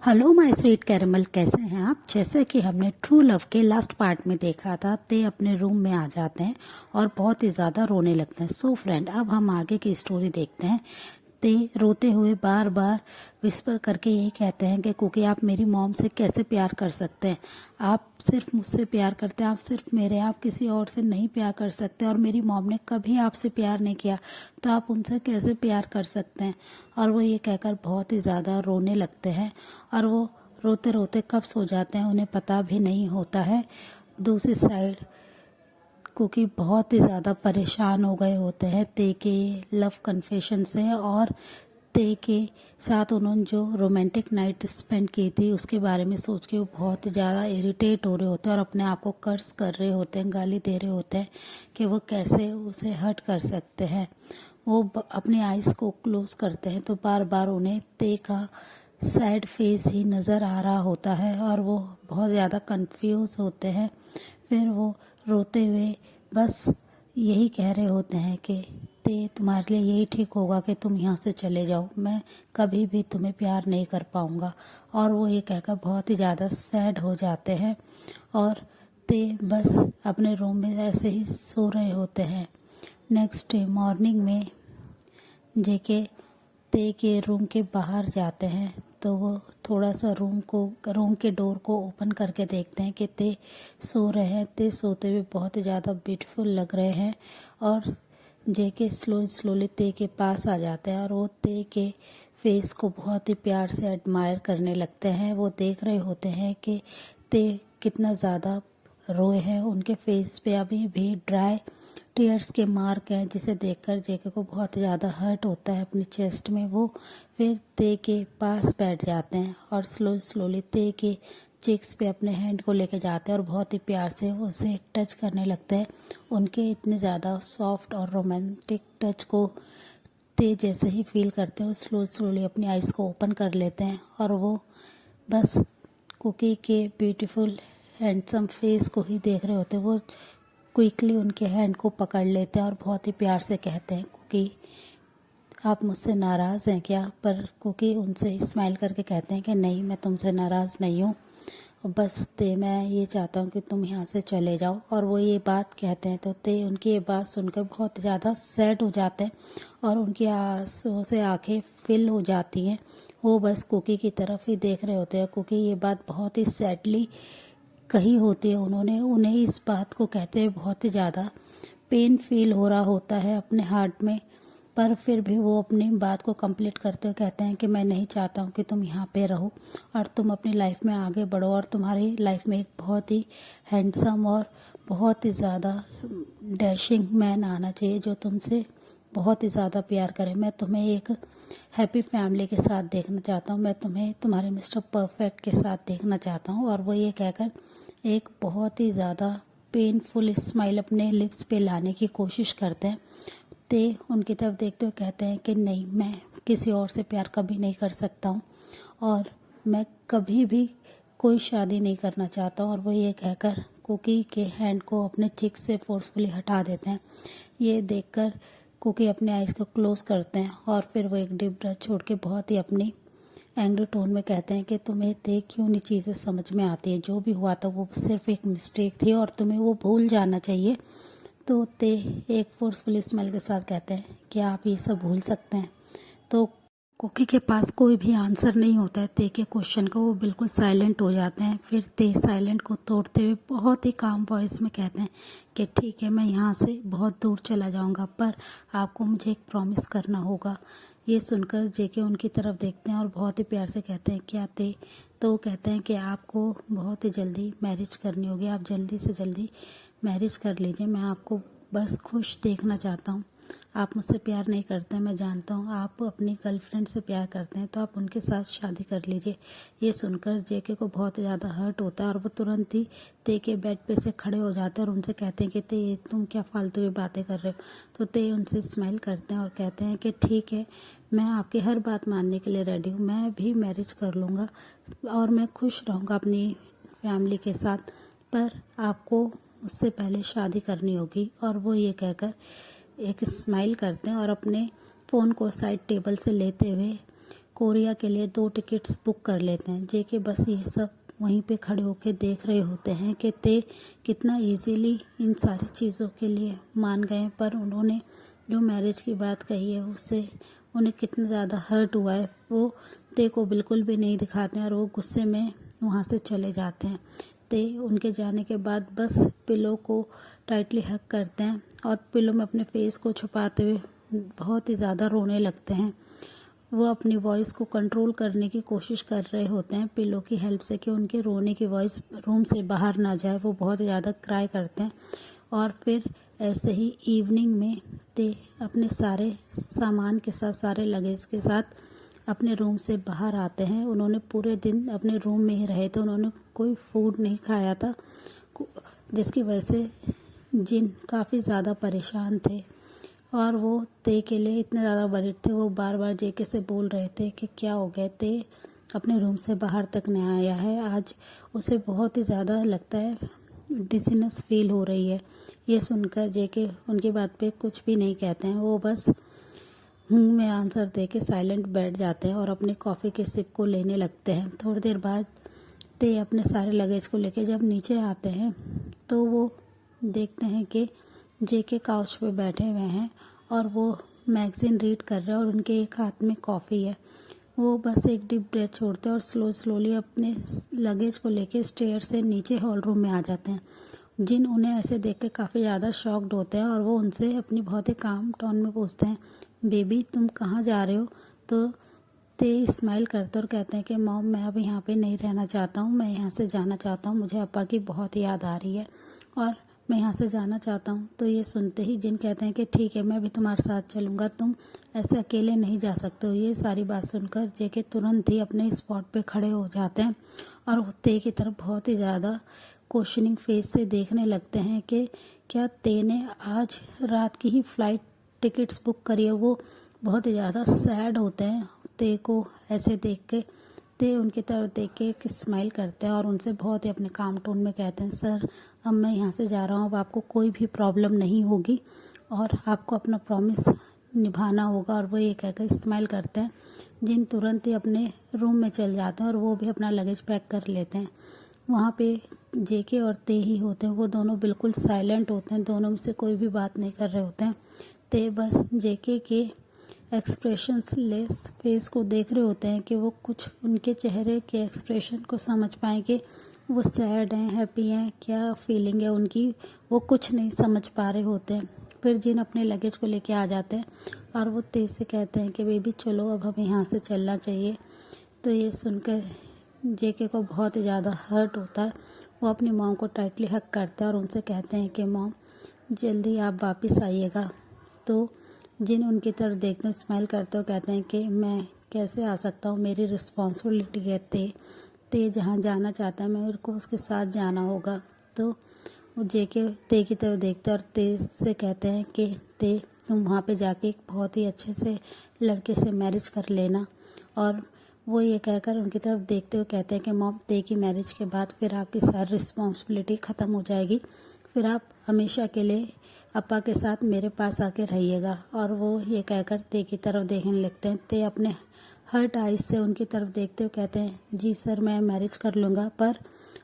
Hello my sweet caramel, कैसे हैं आप। जैसे कि हमने ट्रू लव के लास्ट पार्ट में देखा था, ते अपने रूम में आ जाते हैं और बहुत ही ज़्यादा रोने लगते हैं। सो फ्रेंड, अब हम आगे की स्टोरी देखते हैं। ते रोते हुए बार बार विस्पर करके यही कहते हैं कि क्योंकि आप मेरी मॉम से कैसे प्यार कर सकते हैं। आप सिर्फ मुझसे प्यार करते हैं, आप सिर्फ मेरे, आप किसी और से नहीं प्यार कर सकते। और मेरी मॉम ने कभी आपसे प्यार नहीं किया, तो आप उनसे कैसे प्यार कर सकते हैं। और वो ये कहकर बहुत ही ज़्यादा रोने लगते हैं और वो रोते रोते कब सो जाते हैं उन्हें पता भी नहीं होता है। दूसरी साइड क्योंकि बहुत ही ज़्यादा परेशान हो गए होते हैं ते के लव कन्फेशन से, और ते के साथ उन्होंने जो रोमांटिक नाइट स्पेंड की थी उसके बारे में सोच के वो बहुत ही ज़्यादा इरिटेट हो रहे होते हैं और अपने आप को कर्स कर रहे होते हैं, गाली दे रहे होते हैं कि वो कैसे उसे हर्ट कर सकते हैं। वो अपनी आइज़ को क्लोज करते हैं तो बार बार उन्हें ते का सैड फेस ही नज़र आ रहा होता है और वो बहुत ज़्यादा कंफ्यूज होते हैं। फिर वो रोते हुए बस यही कह रहे होते हैं कि ते तुम्हारे लिए यही ठीक होगा कि तुम यहाँ से चले जाओ, मैं कभी भी तुम्हें प्यार नहीं कर पाऊँगा। और वो ये कहकर बहुत ही ज़्यादा सैड हो जाते हैं और ते बस अपने रूम में ऐसे ही सो रहे होते हैं। नेक्स्ट डे मॉर्निंग में जेके ते के रूम के बाहर जाते हैं तो वो थोड़ा सा रूम के डोर को ओपन करके देखते हैं कि ते सो रहे हैं। ते सोते हुए बहुत ही ज़्यादा ब्यूटीफुल लग रहे हैं और जेके स्लोली ते के पास आ जाते हैं और वो ते के फेस को बहुत ही प्यार से एडमायर करने लगते हैं। वो देख रहे होते हैं कि ते कितना ज़्यादा रोए हैं, उनके फेस पे अभी भी ड्राई टीयर्स के मार्क हैं, जिसे देखकर जेके को बहुत ज़्यादा हर्ट होता है अपनी चेस्ट में। वो फिर ते के पास बैठ जाते हैं और स्लोली ते के चिक्स पे अपने हैंड को लेके जाते हैं और बहुत ही प्यार से उसे टच करने लगते हैं। उनके इतने ज़्यादा सॉफ्ट और रोमांटिक टच को ते जैसे ही फील करते हैं, वो स्लोली अपनी आइज़ को ओपन कर लेते हैं और वो बस कुकी के ब्यूटीफुल हैंडसम फेस को ही देख रहे होते हैं। वो क्विकली उनके हैंड को पकड़ लेते हैं और बहुत ही प्यार से कहते हैं, कुकी आप मुझसे नाराज़ हैं क्या। पर कुकी उनसे स्माइल करके कहते हैं कि नहीं, मैं तुमसे नाराज़ नहीं हूँ, बस ते मैं ये चाहता हूँ कि तुम यहाँ से चले जाओ। और वो ये बात कहते हैं तो ते उनकी ये बात सुनकर बहुत ज़्यादा सैड हो जाते हैं और उनकी आंसुओं से आंखें फिल हो जाती हैं। वो बस कुकी की तरफ ही देख रहे होते हैं। कुकी ये बात बहुत ही सैडली कही होती है उन्होंने, उन्हें इस बात को कहते हुए बहुत ही ज़्यादा पेन फील हो रहा होता है अपने हार्ट में। पर फिर भी वो अपनी बात को कंप्लीट करते हुए कहते हैं कि मैं नहीं चाहता हूँ कि तुम यहाँ पे रहो और तुम अपनी लाइफ में आगे बढ़ो और तुम्हारी लाइफ में एक बहुत ही हैंडसम और बहुत ही ज़्यादा डैशिंग मैन आना चाहिए जो तुमसे बहुत ही ज़्यादा प्यार करे। मैं तुम्हें एक हैप्पी फैमिली के साथ देखना चाहता हूँ, मैं तुम्हें तुम्हारे मिस्टर परफेक्ट के साथ देखना चाहता हूँ। और वो ये कहकर एक बहुत ही ज़्यादा पेनफुल स्माइल अपने लिप्स पे लाने की कोशिश करते हैं। ते उनकी तरफ देखते हुए कहते हैं कि नहीं, मैं किसी और से प्यार कभी नहीं कर सकता हूँ और मैं कभी भी कोई शादी नहीं करना चाहता हूँ। और वो ये कहकर कुकी के हैंड को अपने चिक से फोर्सफुली हटा देते हैं। ये देखकर कुकी अपने आइज़ को क्लोज करते हैं और फिर वो एक डीप ब्रेथ छोड़ के बहुत ही अपनी एंग्री टोन में कहते हैं कि तुम्हें ते क्यों नहीं चीज़ें समझ में आती है, जो भी हुआ था वो सिर्फ एक मिस्टेक थी और तुम्हें वो भूल जाना चाहिए। तो ते एक फोर्सफुल स्माइल के साथ कहते हैं कि आप ये सब भूल सकते हैं। तो कुकी के पास कोई भी आंसर नहीं होता है ते के क्वेश्चन का, वो बिल्कुल साइलेंट हो जाते हैं। फिर ते साइलेंट को तोड़ते हुए बहुत ही काम वॉइस में कहते हैं कि ठीक है, मैं यहाँ से बहुत दूर चला जाऊँगा, पर आपको मुझे एक प्रॉमिस करना होगा। ये सुनकर जेके उनकी तरफ देखते हैं और बहुत ही प्यार से कहते हैं क्या ते। तो वो कहते हैं कि आपको बहुत ही जल्दी मैरिज करनी होगी, आप जल्दी से जल्दी मैरिज कर लीजिए, मैं आपको बस खुश देखना चाहता हूँ। आप मुझसे प्यार नहीं करते हैं, मैं जानता हूँ, आप अपनी गर्लफ्रेंड से प्यार करते हैं, तो आप उनके साथ शादी कर लीजिए। ये सुनकर जेके को बहुत ज़्यादा हर्ट होता है और वो तुरंत ही ते के बेड पे से खड़े हो जाते हैं और उनसे कहते हैं कि ते तुम क्या फालतू की बातें कर रहे हो। तो ते उनसे स्माइल करते हैं और कहते हैं कि ठीक है, मैं आपकी हर बात मानने के लिए रेडी हूँ, मैं भी मैरिज कर लूँगा और मैं खुश रहूँगा अपनी फैमिली के साथ, पर आपको मुझसे पहले शादी करनी होगी। और वो ये कहकर एक स्माइल करते हैं और अपने फ़ोन को साइड टेबल से लेते हुए कोरिया के लिए 2 टिकट्स बुक कर लेते हैं। जेके बस ये सब वहीं पे खड़े होके देख रहे होते हैं कि ते कितना इजीली इन सारी चीज़ों के लिए मान गए, पर उन्होंने जो मैरिज की बात कही है उससे उन्हें कितना ज़्यादा हर्ट हुआ है वो ते को बिल्कुल भी नहीं दिखाते हैं और वो गुस्से में वहाँ से चले जाते हैं। ते उनके जाने के बाद बस पिलो को टाइटली हग करते हैं और पिलो में अपने फेस को छुपाते हुए बहुत ही ज़्यादा रोने लगते हैं। वो अपनी वॉइस को कंट्रोल करने की कोशिश कर रहे होते हैं पिलो की हेल्प से कि उनके रोने की वॉइस रूम से बाहर ना जाए। वो बहुत ज़्यादा क्राई करते हैं और फिर ऐसे ही इवनिंग में ते अपने सारे सामान के साथ, सारे लगेज के साथ अपने रूम से बाहर आते हैं। उन्होंने पूरे दिन अपने रूम में ही रहे थे, उन्होंने कोई फूड नहीं खाया था, जिसकी वजह से जिन काफ़ी ज़्यादा परेशान थे और वो ते के लिए इतने ज़्यादा वरीड थे। वो बार बार जेके से बोल रहे थे कि क्या हो गया, ते अपने रूम से बाहर तक नहीं आया है। आज उसे बहुत ही ज़्यादा लगता है डिजीनेस फील हो रही है। ये सुनकर जेके उनकी बात पे कुछ भी नहीं कहते हैं, वो बस में आंसर दे के साइलेंट बैठ जाते हैं और अपने कॉफ़ी के सिप को लेने लगते हैं। थोड़ी देर बाद ते अपने सारे लगेज को लेके जब नीचे आते हैं तो वो देखते हैं कि जेके काउच पे बैठे हुए हैं और वो मैगज़ीन रीड कर रहे हैं और उनके एक हाथ में कॉफ़ी है। वो बस एक डीप ब्रेथ छोड़ते हैं और स्लोली अपने लगेज को लेके स्टेयर से नीचे हॉल रूम में आ जाते हैं। जिन उन्हें ऐसे देख के काफ़ी ज़्यादा शॉक्ड होते हैं और वो उनसे अपनी बहुत ही काम टोन में पूछते हैं, बेबी तुम कहाँ जा रहे हो? तो ते स्माइल करते और कहते हैं कि मॉम मैं अब यहाँ पे नहीं रहना चाहता हूँ, मैं यहाँ से जाना चाहता हूँ, मुझे अप्पा की बहुत याद आ रही है और मैं यहाँ से जाना चाहता हूँ। तो ये सुनते ही जिन कहते हैं कि ठीक है मैं भी तुम्हारे साथ चलूँगा, तुम ऐसे अकेले नहीं जा सकते हो। ये सारी बात सुनकर जेके तुरंत ही अपने स्पॉट पे खड़े हो जाते हैं और ते की तरफ बहुत ही ज़्यादा क्वेश्चनिंग फेस से देखने लगते हैं कि क्या ते ने आज रात की ही फ़्लाइट टिकट्स बुक करी है। वो बहुत ही ज़्यादा सैड होते हैं ते को ऐसे देख के। ते उनकी तरफ देख के एक स्माइल करते हैं और उनसे बहुत ही अपने काम टोन में कहते हैं, सर अब मैं यहाँ से जा रहा हूँ, अब आपको कोई भी प्रॉब्लम नहीं होगी और आपको अपना प्रॉमिस निभाना होगा। और वो ये कहकर स्माइल करते हैं। जिन तुरंत ही अपने रूम में चल जाते हैं और वो भी अपना लगेज पैक कर लेते हैं। वहाँ पे जेके और ते ही होते हैं, वो दोनों बिल्कुल साइलेंट होते हैं, दोनों में से कोई भी बात नहीं कर रहे होते हैं। ते बस जेके के एक्सप्रेशंस लेस फेस को देख रहे होते हैं कि वो कुछ उनके चेहरे के एक्सप्रेशन को समझ पाएँ कि वो सैड हैं, हैप्पी हैं, क्या फीलिंग है उनकी, वो कुछ नहीं समझ पा रहे होते हैं। फिर जिन अपने लगेज को लेके आ जाते हैं और वो तेज से कहते हैं कि बेबी चलो अब हमें यहाँ से चलना चाहिए। तो ये सुनकर जेके को बहुत ही ज़्यादा हर्ट होता है। वो अपनी मॉम को टाइटली हग करते हैं और उनसे कहते हैं कि मॉम जल्दी आप वापस आइएगा। तो जिन उनकी तरफ देखते स्माइल करते हो कहते हैं कि मैं कैसे आ सकता हूँ, मेरी रिस्पॉन्सिबिलिटी है। ते जहाँ जाना चाहता है मेरे को उसके साथ जाना होगा। तो वो जेके ते की तरफ देखते हैं और ते से कहते हैं कि ते तुम वहाँ पे जाके एक बहुत ही अच्छे से लड़के से मैरिज कर लेना। और वो ये कहकर उनकी तरफ देखते हुए कहते हैं कि मॉम ते की मैरिज के बाद फिर आपकी सारी रिस्पॉन्सिबिलिटी ख़त्म हो जाएगी, फिर आप हमेशा के लिए अप्पा के साथ मेरे पास आके रहिएगा। और वो ये कहकर ते की तरफ देखने लगते हैं। ते अपने हर्ट आइज से उनकी तरफ देखते हुए कहते हैं, जी सर मैं मैरिज कर लूँगा, पर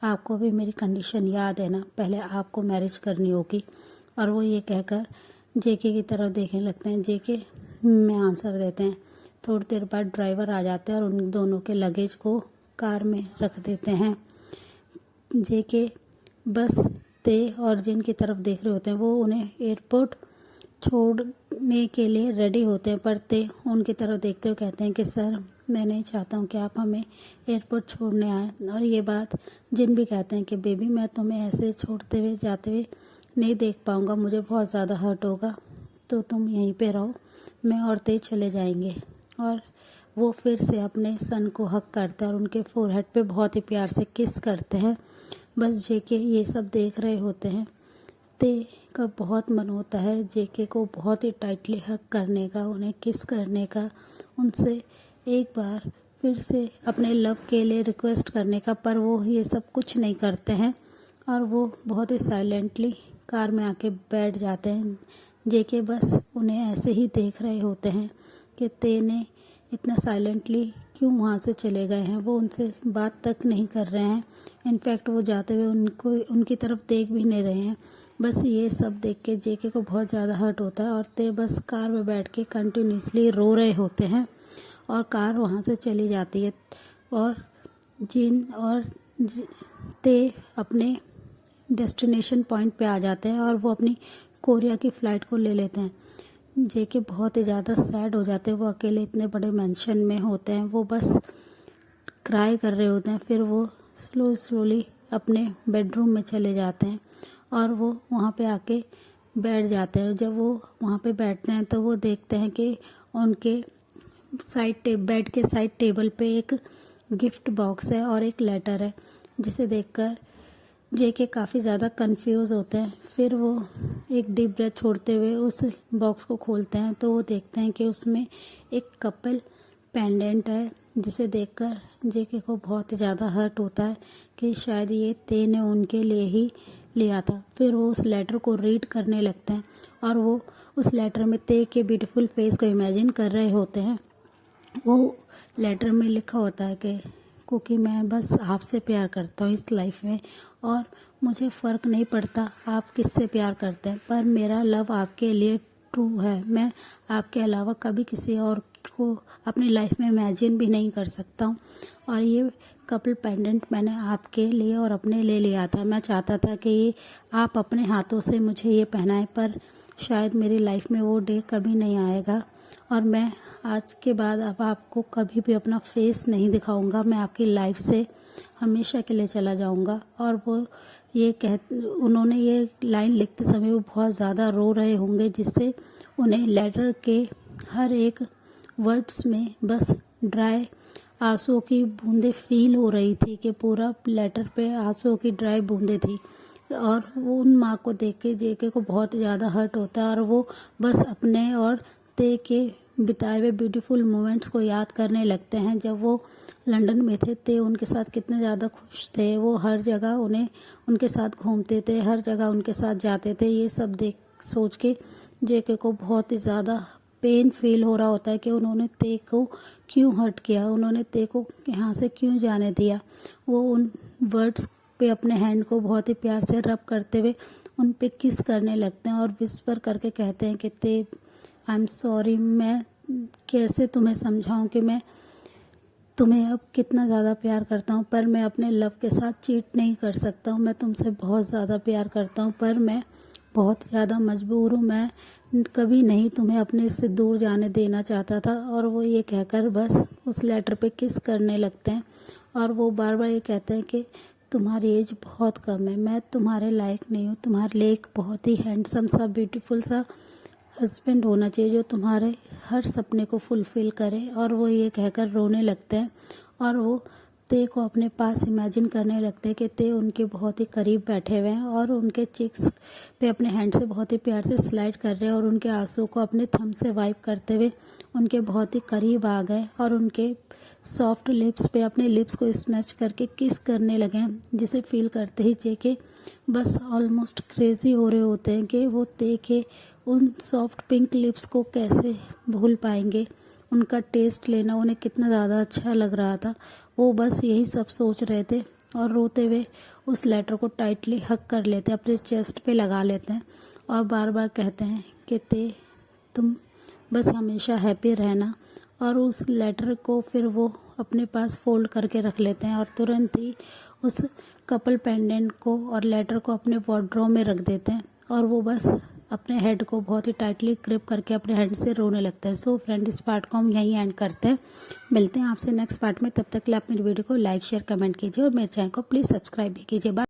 आपको भी मेरी कंडीशन याद है ना, पहले आपको मैरिज करनी होगी। और वो ये कहकर जेके की तरफ देखने लगते हैं। जेके में आंसर देते हैं। थोड़ी देर बाद ड्राइवर आ जाते हैं और उन दोनों के लगेज को कार में रख देते हैं। जेके बस ते और जिन की तरफ देख रहे होते हैं, वो उन्हें एयरपोर्ट छोड़ने के लिए रेडी होते हैं, पर ते उनकी तरफ देखते हुए कहते हैं कि सर मैं नहीं चाहता हूँ कि आप हमें एयरपोर्ट छोड़ने आए। और ये बात जिन भी कहते हैं कि बेबी मैं तुम्हें ऐसे छोड़ते हुए जाते हुए नहीं देख पाऊँगा, मुझे बहुत ज़्यादा हर्ट होगा, तो तुम यहीं पे रहो, मैं और ते चले जाएंगे। और वो फिर से अपने सन को हक करते हैं और उनके फोरहेड पे बहुत ही प्यार से किस करते हैं। बस जेके ये सब देख रहे होते हैं। ते का बहुत मन होता है जेके को बहुत ही टाइटली हक करने का, उन्हें किस करने का, उनसे एक बार फिर से अपने लव के लिए रिक्वेस्ट करने का, पर वो ये सब कुछ नहीं करते हैं और वो बहुत ही साइलेंटली कार में आके बैठ जाते हैं। जेके बस उन्हें ऐसे ही देख रहे होते हैं कि ते ने इतना साइलेंटली क्यों वहाँ से चले गए हैं। वो उनसे बात तक नहीं कर रहे हैं, इनफैक्ट वो जाते हुए उनकी तरफ देख भी नहीं रहे हैं। बस ये सब देख के जेके को बहुत ज़्यादा हर्ट होता है और ते बस कार में बैठ के कंटिन्यूसली रो रहे होते हैं और कार वहाँ से चली जाती है और ते अपने डेस्टिनेशन पॉइंट पे आ जाते हैं और वो अपनी कोरिया की फ़्लाइट को ले लेते हैं। जेके बहुत ही ज़्यादा सैड हो जाते हैं। वो अकेले इतने बड़े मेंशन में होते हैं, वो बस क्राई कर रहे होते हैं। फिर वो स्लोली अपने बेडरूम में चले जाते हैं और वो वहाँ पे आके बैठ जाते हैं। जब वो वहाँ पे बैठते हैं तो वो देखते हैं कि उनके बेड के साइड टेबल पे एक गिफ्ट बॉक्स है और एक लेटर है, जिसे देखकर जेके काफ़ी ज़्यादा कंफ्यूज होते हैं। फिर वो एक डीप ब्रेथ छोड़ते हुए उस बॉक्स को खोलते हैं तो वो देखते हैं कि उसमें एक कपल पेंडेंट है, जिसे देखकर जेके को बहुत ज़्यादा हर्ट होता है कि शायद ये ते ने उनके लिए ही लिया था। फिर वो उस लेटर को रीड करने लगते हैं और वो उस लेटर में ते के ब्यूटीफुल फेस को इमेजिन कर रहे होते हैं। वो लेटर में लिखा होता है कि क्योंकि मैं बस आपसे प्यार करता हूँ इस लाइफ में और मुझे फ़र्क नहीं पड़ता आप किससे प्यार करते हैं, पर मेरा लव आपके लिए ट्रू है। मैं आपके अलावा कभी किसी और को अपनी लाइफ में इमेजिन भी नहीं कर सकता हूँ और ये कपल पेंडेंट मैंने आपके लिए और अपने लिए लिया था। मैं चाहता था कि ये आप अपने हाथों से मुझे ये पहनाएं, पर शायद मेरी लाइफ में वो डे कभी नहीं आएगा और मैं आज के बाद अब आपको कभी भी अपना फेस नहीं दिखाऊंगा। मैं आपकी लाइफ से हमेशा के लिए चला जाऊंगा। और वो उन्होंने ये लाइन लिखते समय वो बहुत ज़्यादा रो रहे होंगे, जिससे उन्हें लेटर के हर एक वर्ड्स में बस ड्राई आंसुओं की बूंदें फील हो रही थी कि पूरा लेटर पे आंसुओं की ड्राई बूंदें थी। और वो उन माँ को देख के जेके को बहुत ज़्यादा हर्ट होता है और वो बस अपने और ते के बिताए हुए ब्यूटीफुल मोमेंट्स को याद करने लगते हैं। जब वो लंदन में थे ते उनके साथ कितने ज़्यादा खुश थे, वो हर जगह उनके साथ घूमते थे, हर जगह उनके साथ जाते थे। ये सब सोच के जेके को बहुत ही ज़्यादा पेन फील हो रहा होता है कि उन्होंने ते को क्यों हर्ट किया, उन्होंने ते को यहाँ से क्यों जाने दिया। वो उन वर्ड्स पे अपने हैंड को बहुत ही प्यार से रब करते हुए उन पे किस करने लगते हैं और विस्पर करके कहते हैं कि ते आई एम सॉरी। मैं कैसे तुम्हें समझाऊं कि मैं तुम्हें अब कितना ज़्यादा प्यार करता हूँ, पर मैं अपने लव के साथ चीट नहीं कर सकता हूँ। मैं तुमसे बहुत ज़्यादा प्यार करता हूँ, पर मैं बहुत ज़्यादा मजबूर हूँ। मैं कभी नहीं तुम्हें अपने से दूर जाने देना चाहता था। और वो ये कहकर बस उस लेटर पे किस करने लगते हैं और वो बार बार ये कहते हैं कि तुम्हारी एज बहुत कम है, मैं तुम्हारे लायक नहीं हूँ। तुम्हारे लिए एक बहुत ही हैंडसम सा ब्यूटीफुल सा हस्बैंड होना चाहिए जो तुम्हारे हर सपने को फुलफ़िल करे। और वो ये कहकर रोने लगते हैं और वो ते को अपने पास इमेजिन करने लगते हैं कि ते उनके बहुत ही करीब बैठे हुए हैं और उनके चिक्स पे अपने हैंड से बहुत ही प्यार से स्लाइड कर रहे हैं और उनके आंसू को अपने थंब से वाइप करते हुए उनके बहुत ही करीब आ गए और उनके सॉफ्ट लिप्स पे अपने लिप्स को स्मैच करके किस करने लगे हैं, जिसे फील करते ही जेके बस ऑलमोस्ट क्रेजी हो रहे होते हैं कि वो ते के उन सॉफ्ट पिंक लिप्स को कैसे भूल पाएंगे। उनका टेस्ट लेना उन्हें कितना ज़्यादा अच्छा लग रहा था। वो बस यही सब सोच रहे थे और रोते हुए उस लेटर को टाइटली हग कर लेते हैं, अपने चेस्ट पे लगा लेते हैं और बार बार कहते हैं कि ते तुम बस हमेशा हैप्पी रहना। और उस लेटर को फिर वो अपने पास फोल्ड करके रख लेते हैं और तुरंत ही उस कपल पेंडेंट को और लेटर को अपने वार्डरोब में रख देते हैं और वो बस अपने हेड को बहुत ही टाइटली ग्रिप करके अपने हैंड से रोने लगता है। सो फ्रेंड, इस पार्ट को हम यहीं एंड करते हैं। मिलते हैं आपसे नेक्स्ट पार्ट में। तब तक के लिए आप मेरी वीडियो को लाइक शेयर कमेंट कीजिए और मेरे चैनल को प्लीज़ सब्सक्राइब भी कीजिए। बाय।